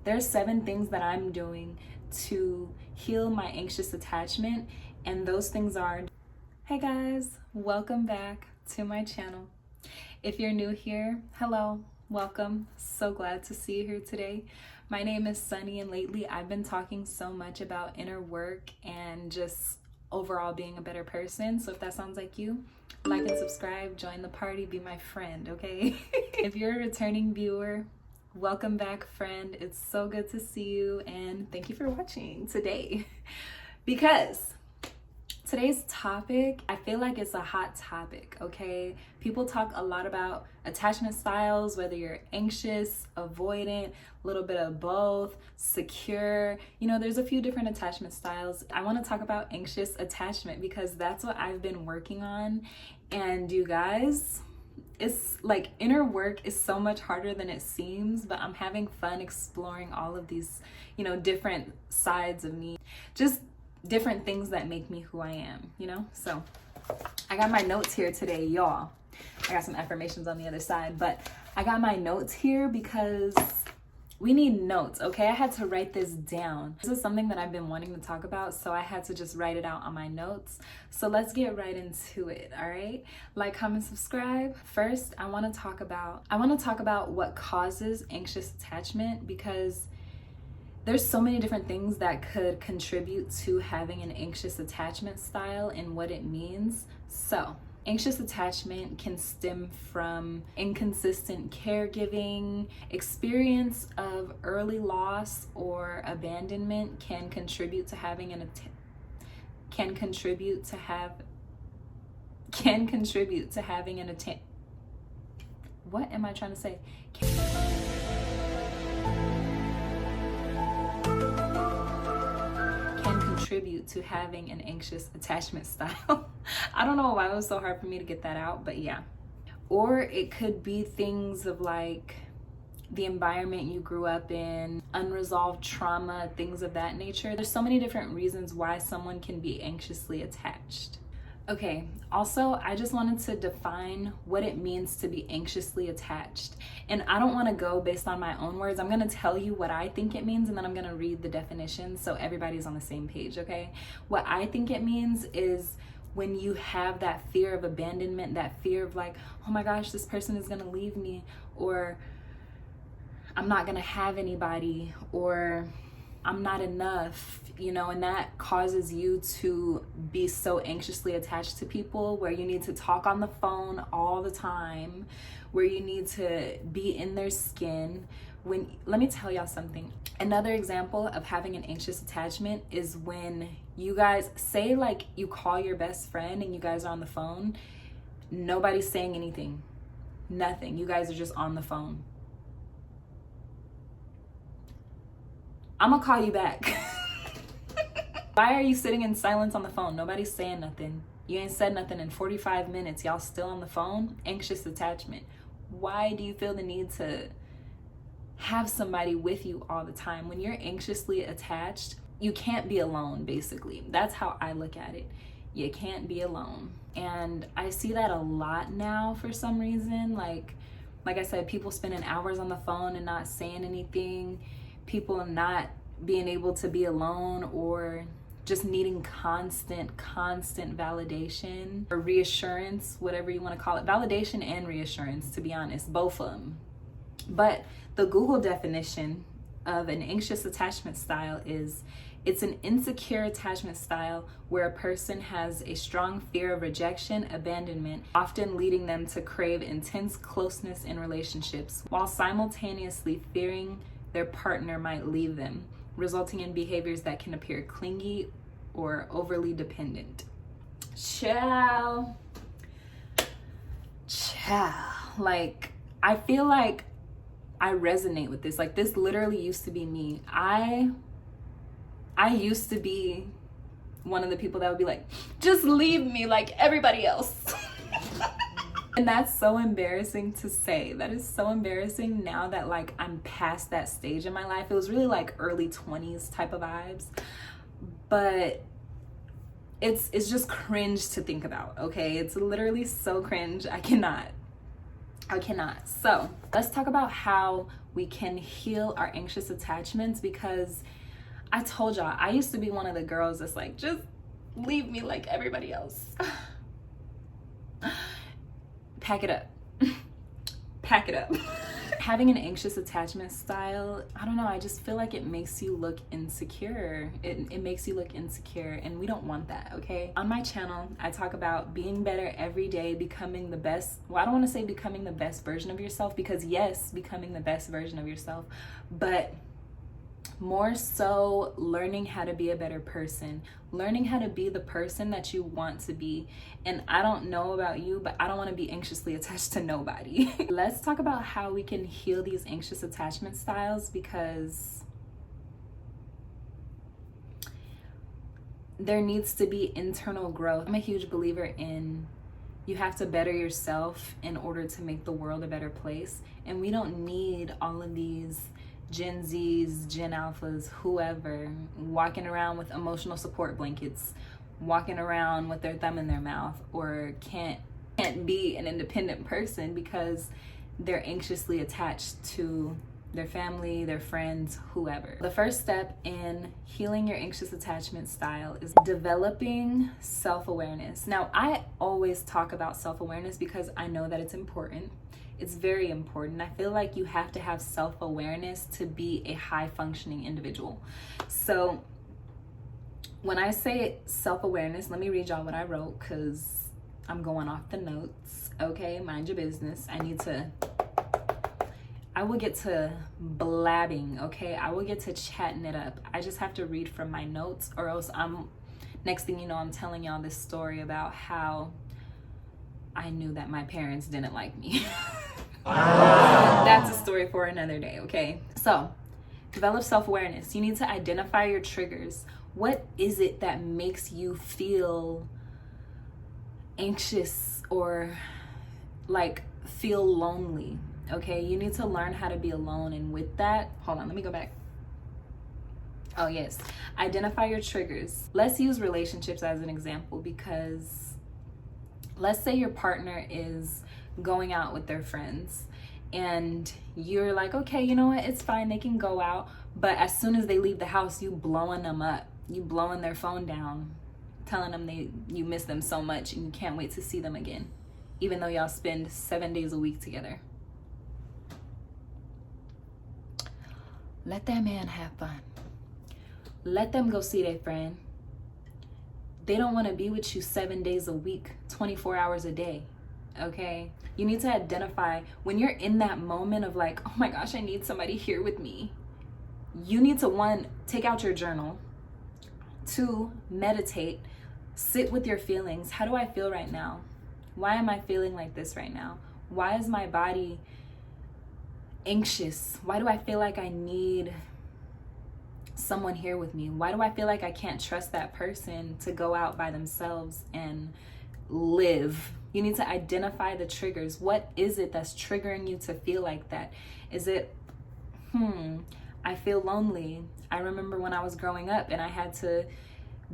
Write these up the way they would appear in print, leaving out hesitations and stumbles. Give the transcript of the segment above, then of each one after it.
There's 7 things that I'm doing to heal my anxious attachment, and those things are, hey guys, welcome back to my channel. If you're new here, hello, welcome. So glad to see you here today. My name is Sunny, and lately I've been talking so much about inner work and just overall being a better person. So if that sounds like you, like and subscribe, join the party, be my friend, okay? If you're a returning viewer, welcome back, friend. It's so good to see you, and thank you for watching today. Because today's topic, I feel like it's a hot topic, okay? People talk a lot about attachment styles, whether you're anxious, avoidant, a little bit of both, secure. You know, there's a few different attachment styles. I want to talk about anxious attachment because that's what I've been working on. And you guys, it's like inner work is so much harder than it seems, but I'm having fun exploring all of these, you know, different sides of me. Just different things that make me who I am, you know? So I got my notes here today, y'all. I got some affirmations on the other side, but I got my notes here because we need notes, okay? I had to write this down. This is something that I've been wanting to talk about, so I had to just write it out on my notes. So let's get right into it, all right? Like, comment, subscribe. First, I want to talk about what causes anxious attachment, because there's so many different things that could contribute to having an anxious attachment style and what it means. So, anxious attachment can stem from inconsistent caregiving, experience of early loss or abandonment can contribute to having what am I trying to say? Contribute to having an anxious attachment style. I don't know why it was so hard for me to get that out, but yeah. Or it could be things of like the environment you grew up in, unresolved trauma, things of that nature. There's so many different reasons why someone can be anxiously attached. Okay, also, I just wanted to define what it means to be anxiously attached. And I don't want to go based on my own words. I'm going to tell you what I think it means, and then I'm going to read the definition so everybody's on the same page, okay? What I think it means is when you have that fear of abandonment, that fear of like, oh my gosh, this person is going to leave me, or I'm not going to have anybody, or I'm not enough, you know, and that causes you to be so anxiously attached to people, where you need to talk on the phone all the time, where you need to be in their skin. Let me tell y'all something. Another example of having an anxious attachment is when you guys say, like, you call your best friend and you guys are on the phone, nobody's saying anything, nothing. You guys are just on the phone. I'm gonna call you back. Why are you sitting in silence on the phone? Nobody's saying nothing. You ain't said nothing in 45 minutes. Y'all still on the phone? Anxious attachment. Why do you feel the need to have somebody with you all the time? When you're anxiously attached, you can't be alone, basically. That's how I look at it. You can't be alone. And I see that a lot now for some reason. Like I said, people spending hours on the phone and not saying anything. People not being able to be alone, or just needing constant validation or reassurance, whatever you want to call it. Validation and reassurance, to be honest, both of them. But the Google definition of an anxious attachment style is, it's an insecure attachment style where a person has a strong fear of rejection, abandonment, often leading them to crave intense closeness in relationships, while simultaneously fearing their partner might leave them, resulting in behaviors that can appear clingy or overly dependent. Ciao. Like, I feel like I resonate with this. Like, this literally used to be me. I used to be one of the people that would be like, just leave me like everybody else. And that's so embarrassing to say. That is so embarrassing now that, like, I'm past that stage in my life. It was really like early 20s type of vibes. But it's just cringe to think about, okay? It's literally so cringe. I cannot. So let's talk about how we can heal our anxious attachments, because I told y'all, I used to be one of the girls that's like, just leave me like everybody else. Pack it up. Pack it up. Having an anxious attachment style, I don't know, I just feel like it makes you look insecure. It makes you look insecure, and we don't want that, okay? On my channel, I talk about being better every day, becoming the best. Well, I don't want to say becoming the best version of yourself, because yes, becoming the best version of yourself, but more so learning how to be a better person, learning how to be the person that you want to be. And I don't know about you, but I don't want to be anxiously attached to nobody. Let's talk about how we can heal these anxious attachment styles, because there needs to be internal growth. I'm a huge believer in you have to better yourself in order to make the world a better place. And we don't need all of these Gen Zs, Gen Alphas, whoever, walking around with emotional support blankets, walking around with their thumb in their mouth, or can't be an independent person because they're anxiously attached to their family, their friends, whoever. The first step in healing your anxious attachment style is developing self-awareness. Now, I always talk about self-awareness because I know that it's important. It's very important. I feel like you have to have self-awareness to be a high-functioning individual. So when I say self-awareness, let me read y'all what I wrote, because I'm going off the notes. Okay, mind your business. I will get to blabbing, okay? I will get to chatting it up. I just have to read from my notes, or else next thing you know, I'm telling y'all this story about how I knew that my parents didn't like me. That's a story for another day, okay? So, develop self-awareness. You need to identify your triggers. What is it that makes you feel anxious or like feel lonely? Okay, you need to learn how to be alone. And with that, hold on, let me go back. Oh yes, identify your triggers. Let's use relationships as an example, because let's say your partner is going out with their friends and you're like, okay, you know what, it's fine, they can go out. But as soon as they leave the house, you blowing them up, you blowing their phone down, telling them you miss them so much and you can't wait to see them again, even though y'all spend 7 days a week together. Let that man have fun. Let them go see their friend. They don't want to be with you 7 days a week, 24 hours a day, okay? You need to identify when you're in that moment of like, oh my gosh, I need somebody here with me. You need to, 1, take out your journal. 2, meditate. Sit with your feelings. How do I feel right now? Why am I feeling like this right now? Why is my body anxious? Why do I feel like I need someone here with me? Why do I feel like I can't trust that person to go out by themselves and live? You need to identify the triggers. What is it that's triggering you to feel like that? Is it, I feel lonely. I remember when I was growing up and I had to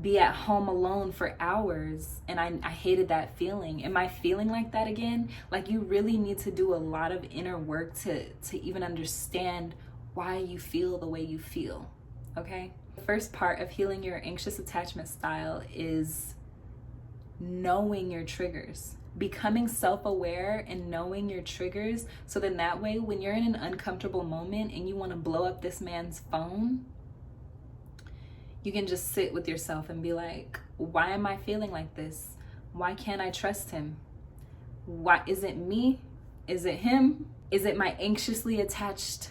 be at home alone for hours, and I hated that feeling. Am I feeling like that again? Like, you really need to do a lot of inner work to even understand why you feel the way you feel, okay? The first part of healing your anxious attachment style is knowing your triggers, becoming self-aware and knowing your triggers, so then that way when you're in an uncomfortable moment and you want to blow up this man's phone, you can just sit with yourself and be like, why am I feeling like this? Why can't I trust him? Why is it me? Is it him? Is it my anxiously attached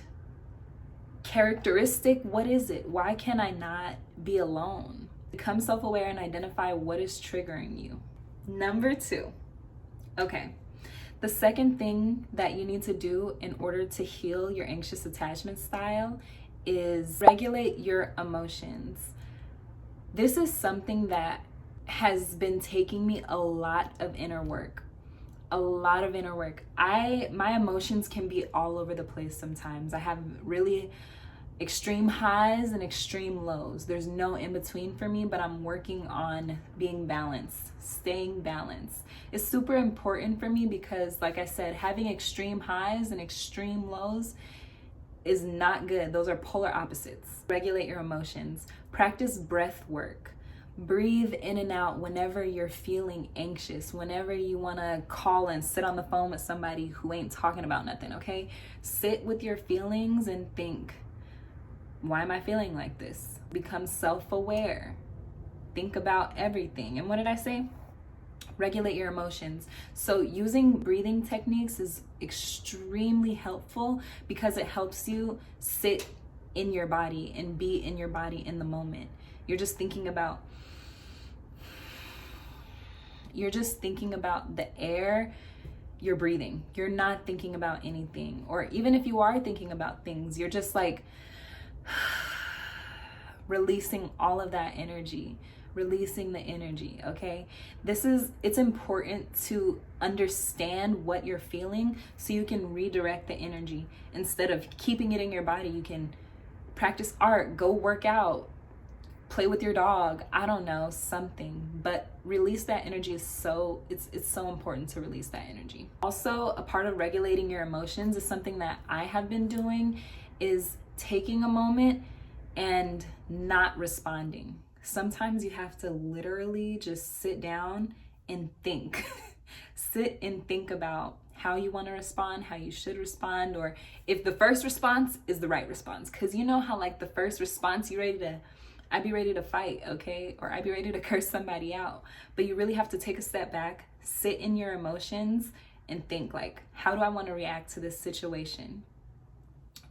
characteristic? What is it? Why can I not be alone? Become self-aware and identify what is triggering you. Number 2. Okay. The second thing that you need to do in order to heal your anxious attachment style is regulate your emotions. This is something that has been taking me a lot of inner work. My emotions can be all over the place sometimes. I have really extreme highs and extreme lows. There's no in between for me, but I'm working on being balanced, staying balanced. It's super important for me because, like I said, having extreme highs and extreme lows is not good. Those are polar opposites. Regulate your emotions. Practice breath work. Breathe in and out whenever you're feeling anxious, whenever you want to call and sit on the phone with somebody who ain't talking about nothing, okay? Sit with your feelings and think, why am I feeling like this? Become self-aware. Think about everything. And what did I say? Regulate your emotions. So using breathing techniques is extremely helpful because it helps you sit in your body and be in your body in the moment. You're just thinking about the air you're breathing. You're not thinking about anything. Or even if you are thinking about things, you're just like releasing all of that energy, releasing the energy, okay? It's important to understand what you're feeling so you can redirect the energy. Instead of keeping it in your body, you can practice art, go work out, play with your dog, I don't know, something, but release that energy. It's so important to release that energy. Also, a part of regulating your emotions is something that I have been doing, is taking a moment and not responding. Sometimes you have to literally just sit down and think. Sit and think about how you want to respond, how you should respond, or if the first response is the right response. Because you know how like the first response, I'd be ready to fight, okay? Or I'd be ready to curse somebody out. But you really have to take a step back, sit in your emotions, and think like, how do I want to react to this situation?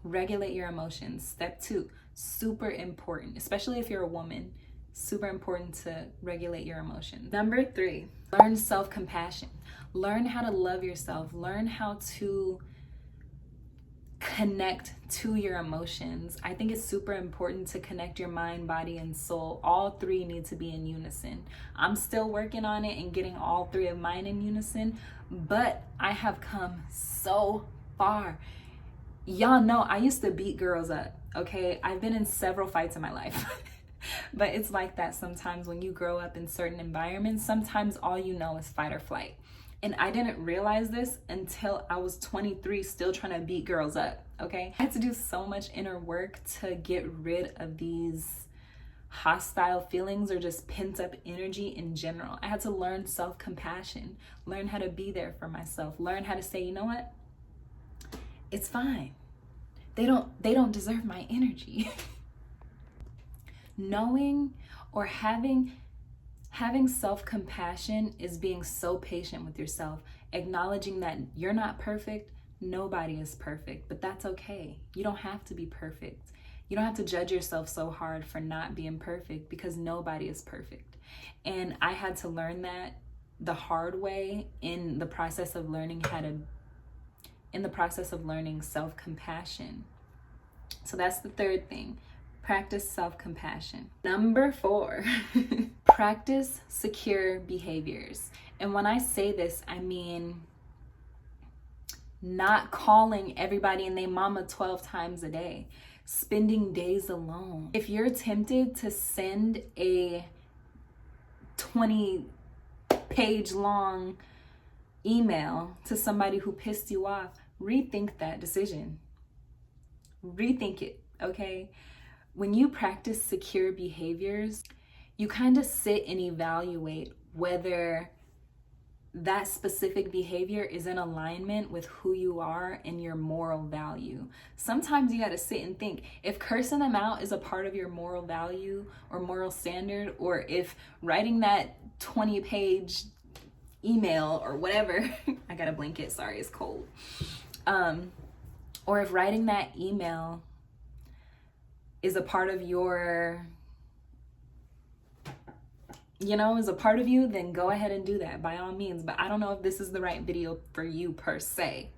Regulate your emotions. Step 2, super important, especially if you're a woman, super important to regulate your emotions. Number 3, learn self-compassion. Learn how to love yourself. Learn how to connect to your emotions. I think it's super important to connect your mind, body, and soul. All 3 need to be in unison. I'm still working on it and getting all 3 of mine in unison, but I have come so far. Y'all know I used to beat girls up, okay? I've been in several fights in my life. But it's like that sometimes when you grow up in certain environments. Sometimes all you know is fight or flight. And I didn't realize this until I was 23, still trying to beat girls up, okay? I had to do so much inner work to get rid of these hostile feelings or just pent up energy in general. I had to learn self-compassion, learn how to be there for myself, learn how to say, you know what? It's fine. They don't deserve my energy. Knowing or having self-compassion is being so patient with yourself, acknowledging that you're not perfect, nobody is perfect, but that's okay. You don't have to be perfect. You don't have to judge yourself so hard for not being perfect because nobody is perfect. And I had to learn that the hard way in the process of learning self-compassion. So that's the 3rd thing. Practice self-compassion. Number 4, practice secure behaviors. And when I say this, I mean not calling everybody and their mama 12 times a day, spending days alone. If you're tempted to send a 20-page long email to somebody who pissed you off, rethink that decision. Rethink it, okay? When you practice secure behaviors, you kind of sit and evaluate whether that specific behavior is in alignment with who you are and your moral value. Sometimes you got to sit and think, if cursing them out is a part of your moral value or moral standard, or if writing that 20-page email or whatever, I got a blanket, sorry, it's cold. Or if writing that email is a part of your, is a part of you, then go ahead and do that by all means. But I don't know if this is the right video for you per se.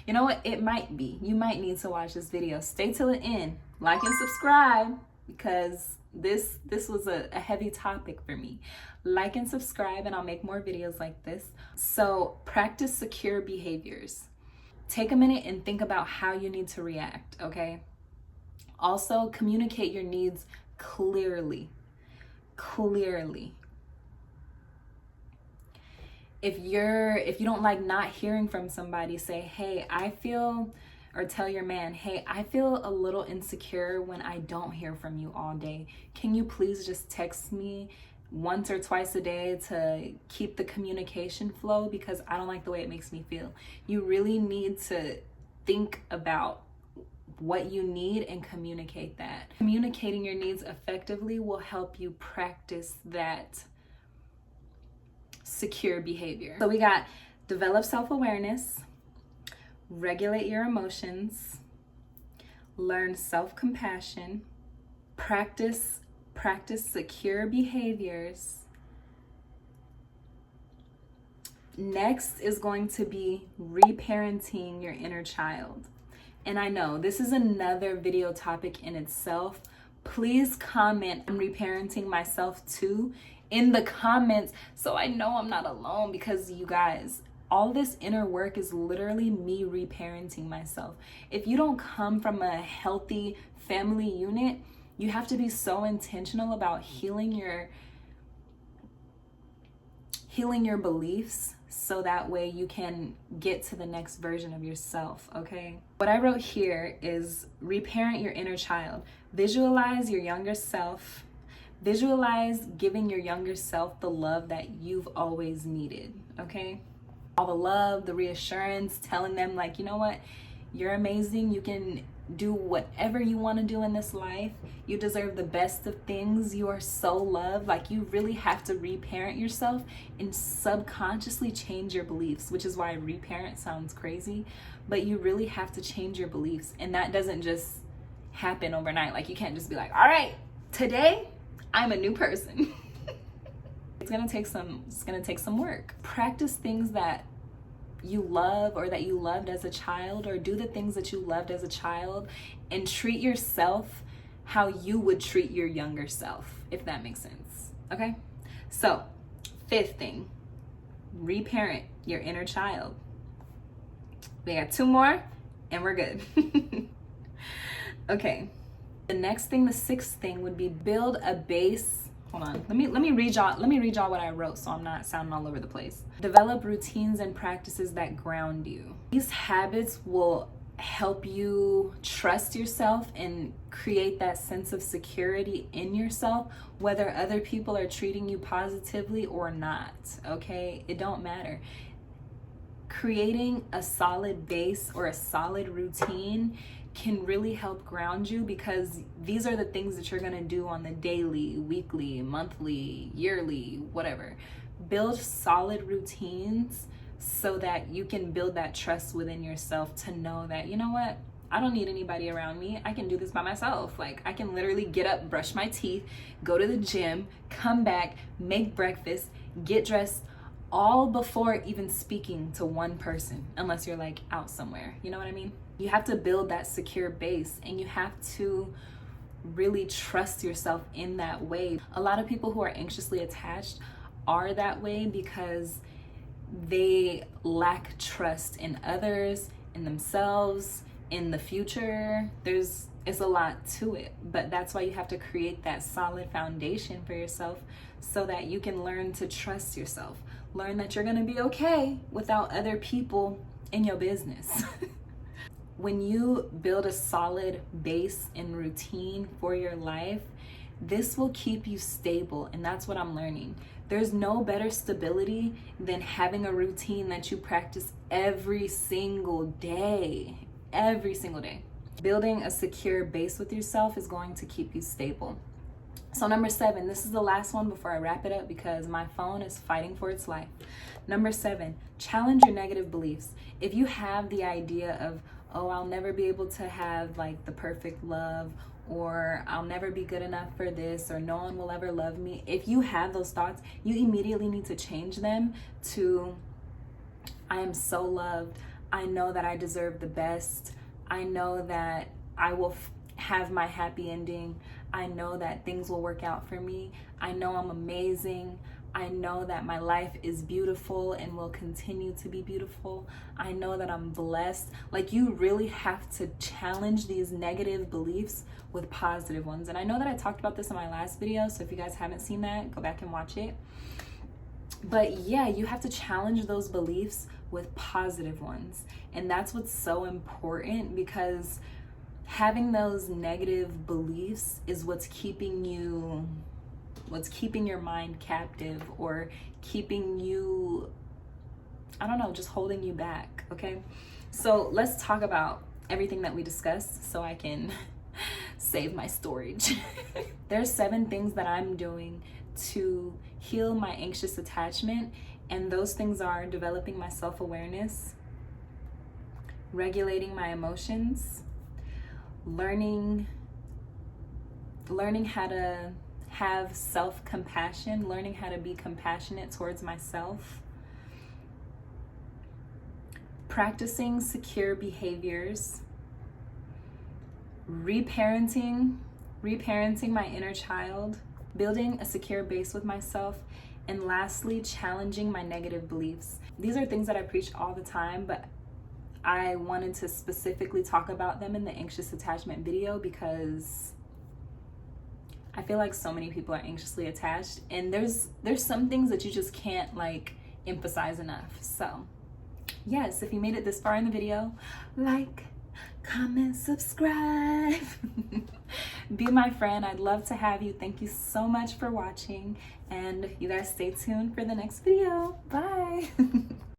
You know what? It might be. You might need to watch this video. Stay till the end. Like and subscribe because this was a heavy topic for me. Like and subscribe and I'll make more videos like this. So practice secure behaviors. Take a minute and think about how you need to react, okay? Also, communicate your needs clearly. If you don't like not hearing from somebody, say, hey, I feel, or tell your man, hey, I feel a little insecure when I don't hear from you all day. Can you please just text me once or twice a day to keep the communication flow, because I don't like the way it makes me feel. You really need to think about what you need and communicate that. Communicating your needs effectively will help you practice that secure behavior. So we got develop self-awareness, regulate your emotions, learn self-compassion, practice secure behaviors. Next is going to be reparenting your inner child. And I know this is another video topic in itself. Please comment on reparenting myself too in the comments so I know I'm not alone, because you guys, all this inner work is literally me reparenting myself. If you don't come from a healthy family unit, you have to be so intentional about healing your beliefs, so that way you can get to the next version of yourself, okay? What I wrote here is reparent your inner child. Visualize your younger self. Visualize giving your younger self the love that you've always needed, okay? All the love, the reassurance, telling them like, you know what? You're amazing. You can do whatever you want to do in this life. You deserve the best of things. You are so loved. Like, you really have to reparent yourself and subconsciously change your beliefs, which is why reparent sounds crazy, but you really have to change your beliefs. And that doesn't just happen overnight. Like, you can't just be like, all right, today I'm a new person. It's gonna take some work. Practice things that you love or that you loved as a child, or do the things that you loved as a child, and treat yourself how you would treat your younger self, if that makes sense. Okay? So, 5th thing, reparent your inner child. We got 2 more and we're good. Okay. The next thing, the 6th thing, would be build a base. Hold on, let me read y'all what I wrote so I'm not sounding all over the place. Develop routines and practices that ground you. These habits will help you trust yourself and create that sense of security in yourself, whether other people are treating you positively or not, okay? It don't matter. Creating a solid base or a solid routine can really help ground you, because these are the things that you're gonna do on the daily, weekly, monthly, yearly, whatever. Build solid routines so that you can build that trust within yourself to know that, you know what, I don't need anybody around me. I can do this by myself. Like, I can literally get up, brush my teeth, go to the gym, come back, make breakfast, get dressed, all before even speaking to one person, unless you're like out somewhere. You know what I mean? You have to build that secure base, and you have to really trust yourself in that way. A lot of people who are anxiously attached are that way because they lack trust in others, in themselves, in the future. It's a lot to it, but that's why you have to create that solid foundation for yourself so that you can learn to trust yourself. Learn that you're gonna be okay without other people in your business. When you build a solid base and routine for your life, this will keep you stable, and that's what I'm learning. There's no better stability than having a routine that you practice every single day. Every single day. Building a secure base with yourself is going to keep you stable. So number 7, this is the last one before I wrap it up because my phone is fighting for its life. Number 7, challenge your negative beliefs. If you have the idea of, oh, I'll never be able to have like the perfect love, or I'll never be good enough for this, or no one will ever love me. If you have those thoughts, you immediately need to change them to, I am so loved. I know that I deserve the best. I know that I will have my happy ending. I know that things will work out for me. I know I'm amazing. I know that my life is beautiful and will continue to be beautiful. I know that I'm blessed. Like, you really have to challenge these negative beliefs with positive ones. And I know that I talked about this in my last video, so if you guys haven't seen that, go back and watch it. But yeah, you have to challenge those beliefs with positive ones. And that's what's so important, because having those negative beliefs is what's keeping your mind captive, or keeping you, I don't know, just holding you back. Okay, so let's talk about everything that we discussed so I can save my storage. There's 7 things that I'm doing to heal my anxious attachment, and those things are developing my self-awareness, regulating my emotions, learning how to have self-compassion, learning how to be compassionate towards myself, practicing secure behaviors, reparenting my inner child, building a secure base with myself, and lastly, challenging my negative beliefs. These are things that I preach all the time, but I wanted to specifically talk about them in the anxious attachment video because I feel like so many people are anxiously attached, and there's some things that you just can't like emphasize enough. So yes, if you made it this far in the video, like, comment, subscribe. Be my friend. I'd love to have you. Thank you so much for watching, and you guys stay tuned for the next video. Bye.